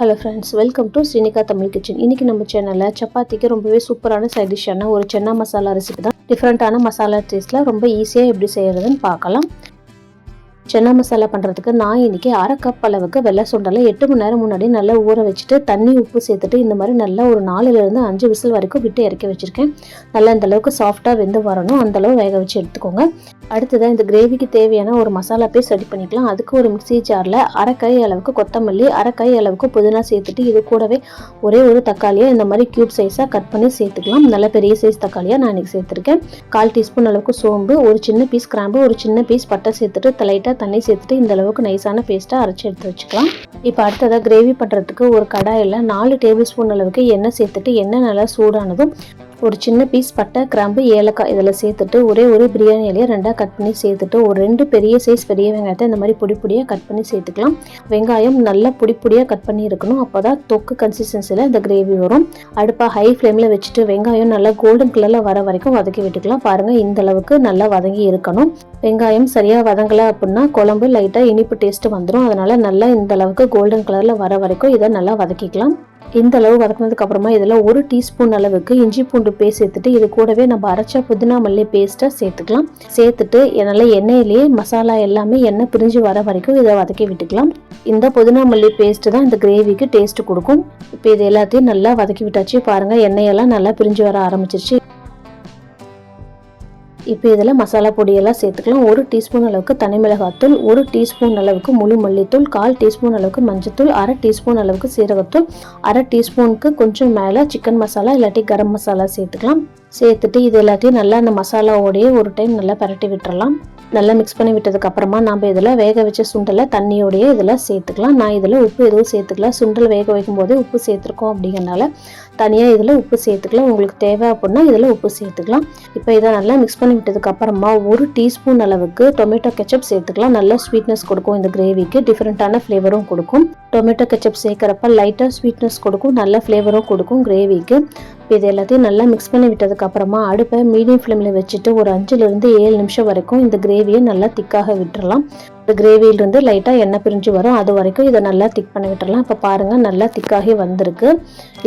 Hello friends, welcome to Srinika Tamil kitchen. இன்றைக்கி நம்ம சேனலில் சப்பாத்திக்கு ரொம்பவே சூப்பரான சைட் டிஷ்ஷான ஒரு சென்னா மசாலா ரெசிபி தான். டிஃப்ரெண்ட்டான மசாலா டேஸ்ட்டில் ரொம்ப ஈஸியாக எப்படி செய்கிறதுன்னு பார்க்கலாம். சென்னா மசாலா பண்ணுறதுக்கு நான் இன்றைக்கி 1/2 கப் அளவுக்கு வெள்ளை சுண்டலை 8 மணி நேரம் முன்னாடி நல்லா ஊற வச்சுட்டு தண்ணி உப்பு சேர்த்துட்டு இந்த மாதிரி நல்லா ஒரு 4லேருந்து 5 விசில் வரைக்கும் விட்டு இறக்கி வச்சுருக்கேன். நல்லா இந்தளவுக்கு சாஃப்டாக வெந்து வரணும், அந்தளவு வேக வச்சு எடுத்துக்கோங்க. அடுத்ததான் இந்த கிரேவிக்கு தேவையான ஒரு மசாலா பேஸ்ட் ரெடி பண்ணிக்கலாம். அதுக்கு ஒரு மிக்ஸி ஜாரில் 1/2 கை அளவுக்கு கொத்தமல்லி, 1/2 கை அளவுக்கு புதினா சேர்த்துட்டு இது கூடவே ஒரே ஒரு தக்காளியை இந்த மாதிரி க்யூப் சைஸாக கட் பண்ணி சேர்த்துக்கலாம். நல்ல பெரிய சைஸ் தக்காளியாக நான் இன்றைக்கி சேர்த்துருக்கேன். 1/4 டீஸ்பூன் அளவுக்கு சோம்பு, ஒரு சின்ன பீஸ் கிராம்பு, ஒரு சின்ன பீஸ் பட்டை சேர்த்துட்டு லைட்டாக தண்ணி சேர்த்துட்டு இந்த அளவுக்கு நைஸான பேஸ்ட்டாக அரைச்சி எடுத்து வச்சுக்கலாம். இப்போ அடுத்ததாக கிரேவி பண்ணுறதுக்கு ஒரு கடாயில் 4 டேபிள் ஸ்பூன் அளவுக்கு எண்ணெய் சேர்த்துட்டு எண்ணெய் நல்லா சூடானதும் ஒரு சின்ன பீஸ் பட்டை, கிராம்பு, ஏலக்காய் இதில் சேர்த்துட்டு ஒரே ஒரு பிரியாணி இலையை 2 கட் பண்ணி சேர்த்துட்டு ஒரு 2 பெரிய சைஸ் பெரிய வெங்காயத்தை இந்த மாதிரி பொடியாக கட் பண்ணி சேர்த்துக்கலாம். வெங்காயம் நல்லா பொடியாக கட் பண்ணி இருக்கணும், அப்போ தான் தொக்கு கன்சிஸ்டன்சியில் இந்த கிரேவி வரும். அடுப்பாக ஹை ஃப்ளேமில் வச்சுட்டு வெங்காயம் நல்லா கோல்டன் கலரில் வர வரைக்கும் வதக்கி விட்டுக்கலாம். பாருங்கள், இந்த அளவுக்கு நல்லா வதங்கி இருக்கணும். வெங்காயம் சரியாக வதங்கலை அப்படின்னா குழம்பு லைட்டாக இனிப்பு டேஸ்ட்டு வந்துடும். அதனால் நல்லா இந்த அளவுக்கு கோல்டன் கலரில் வர வரைக்கும் இதை நல்லா வதக்கிக்கலாம். இந்த அளவு வதக்கினதுக்கு அப்புறமா இதில் 1 டீஸ்பூன் அளவுக்கு இஞ்சி பூண்டு பேஸ்ட் சேர்த்துட்டு இது கூடவே நம்ம அரைச்ச புதினா மல்லி பேஸ்ட்டை சேர்த்துக்கலாம். சேர்த்துட்டு நல்லா எண்ணெயிலேயே மசாலா எல்லாமே எண்ணெய் பிரிஞ்சு வர வரைக்கும் இதை வதக்கி விட்டுக்கலாம். இந்த புதினா மல்லி பேஸ்ட்டு தான் இந்த கிரேவிக்கு டேஸ்ட்டு கொடுக்கும். இப்போ இது எல்லாத்தையும் நல்லா வதக்கி விட்டாச்சு. பாருங்கள், எண்ணெயெல்லாம் நல்லா பிரிஞ்சு வர ஆரம்பிச்சிருச்சு. இப்போ இதில் மசாலா பொடியெல்லாம் சேர்த்துக்கலாம். 1 டீஸ்பூன் அளவுக்கு தனி மிளகாத்தூள், 1 டீஸ்பூன் அளவுக்கு முழு மல்லித்தூள், 1/4 டீஸ்பூன் அளவுக்கு மஞ்சத்தூள், 1/2 டீஸ்பூன் அளவுக்கு சீரகத்தூள், 1/2 டீஸ்பூனுக்கு கொஞ்சம் மேலே சிக்கன் மசாலா இல்லாட்டி கரம் மசாலா சேர்த்துக்கலாம். சேர்த்துட்டு இது எல்லாத்தையும் நல்லா அந்த மசாலாவோடையே ஒரு டைம் நல்லா பரட்டி விட்டுறலாம். நல்லா மிக்ஸ் பண்ணி விட்டதுக்கு அப்புறமா நம்ம இதில் வேக வச்ச சுண்டலை தண்ணியோடையே இதில் சேர்த்துக்கலாம். நான் இதில் உப்பு எதுவும் சேர்த்துக்கலாம். சுண்டல் வேக வைக்கும் போதே உப்பு சேர்த்துருக்கோம் அப்படிங்கிறனால தனியாக இதில் உப்பு சேர்த்துக்கலாம். உங்களுக்கு தேவை அப்படின்னா இதில் உப்பு சேர்த்துக்கலாம். இப்போ இதை நல்லா மிக்ஸ் பண்ணி விட்டதுக்கு அப்புறமா 1 டீஸ்பூன் அளவுக்கு டொமேட்டோ கெச்சப் சேர்த்துக்கலாம். நல்லா ஸ்வீட்னஸ் கொடுக்கும், இந்த கிரேவிக்கு டிஃப்ரெண்ட்டான ஃப்ளேவரும் கொடுக்கும். டொமேட்டோ கெச்சப் சேர்க்குறப்ப லைட்டாக ஸ்வீட்னஸ் கொடுக்கும், நல்ல ஃப்ளேவரும் கொடுக்கும் கிரேவிக்கு. இது எல்லாத்தையும் நல்லா மிக்ஸ் பண்ணி விட்டதுக்கு அப்புறமா அடுப்பை மீடியம் ஃப்ளேமில் வச்சுட்டு ஒரு 5லேருந்து 7 நிமிஷம் வரைக்கும் இந்த கிரேவியை நல்லா திக்காக விட்டுறலாம். இந்த கிரேவியிலிருந்து லைட்டாக எண்ணெய் பிரிஞ்சு வரும், அது வரைக்கும் இதை நல்லா திக் பண்ணி விட்டுறலாம். இப்போ பாருங்கள், நல்லா திக்காகி வந்திருக்கு.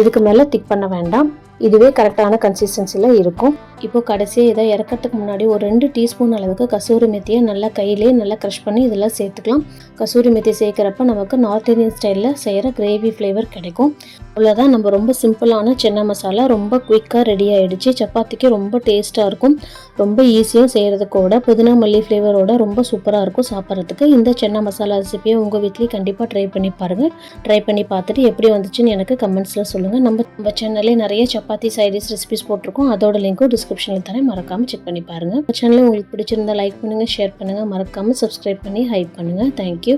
இதுக்கு மேலே திக் பண்ண வேண்டாம், இதுவே கரெக்டான கன்சிஸ்டன்சியில் இருக்கும். இப்போ கடைசியாக இதை இறக்கிறதுக்கு முன்னாடி ஒரு 2 டீஸ்பூன் அளவுக்கு கசூரி மெத்தியை நல்லா கையிலே நல்லா க்ரஷ் பண்ணி இதில் சேர்த்துக்கலாம். கசூரி மெத்தி சேர்க்குறப்ப நமக்கு நார்த் இந்தியன் ஸ்டைலில் செய்கிற கிரேவி ஃப்ளேவர் கிடைக்கும். அவ்வளோதான், நம்ம ரொம்ப சிம்பிளான சென்னா மசாலா ரொம்ப குயிக்காக ரெடி ஆகிடுச்சு. சப்பாத்திக்கு ரொம்ப டேஸ்ட்டாக இருக்கும், ரொம்ப ஈஸியாக செய்கிறதுக்கோட புதினா மல்லி ஃப்ளேவரோட ரொம்ப சூப்பராக இருக்கும் சாப்பிட்றதுக்கு. இந்த சென்னா மசாலா ரெசிபியை உங்கள் வீட்லேயும் கண்டிப்பாக ட்ரை பண்ணி பாருங்கள். ட்ரை பண்ணி பார்த்துட்டு எப்படி வந்துச்சுன்னு எனக்கு கமெண்ட்ஸில் சொல்லுங்கள். நம்ம சேனல்லே நிறைய சப்பாத்தி சைடிஷ் ரெசிபிஸ் போட்டிருக்கோம், அதோட லிங்க்கும் டிஸ்கிரிப்ஷனில் தரேன், மறக்காமல் செக் பண்ணி பாருங்கள். சேனல் உங்களுக்கு பிடிச்சிருந்தா லைக் பண்ணுங்கள், ஷேர் பண்ணுங்கள், மறக்காமல் சப்ஸ்கிரைப் பண்ணி ஹைப் பண்ணுங்கள். தேங்க்யூ.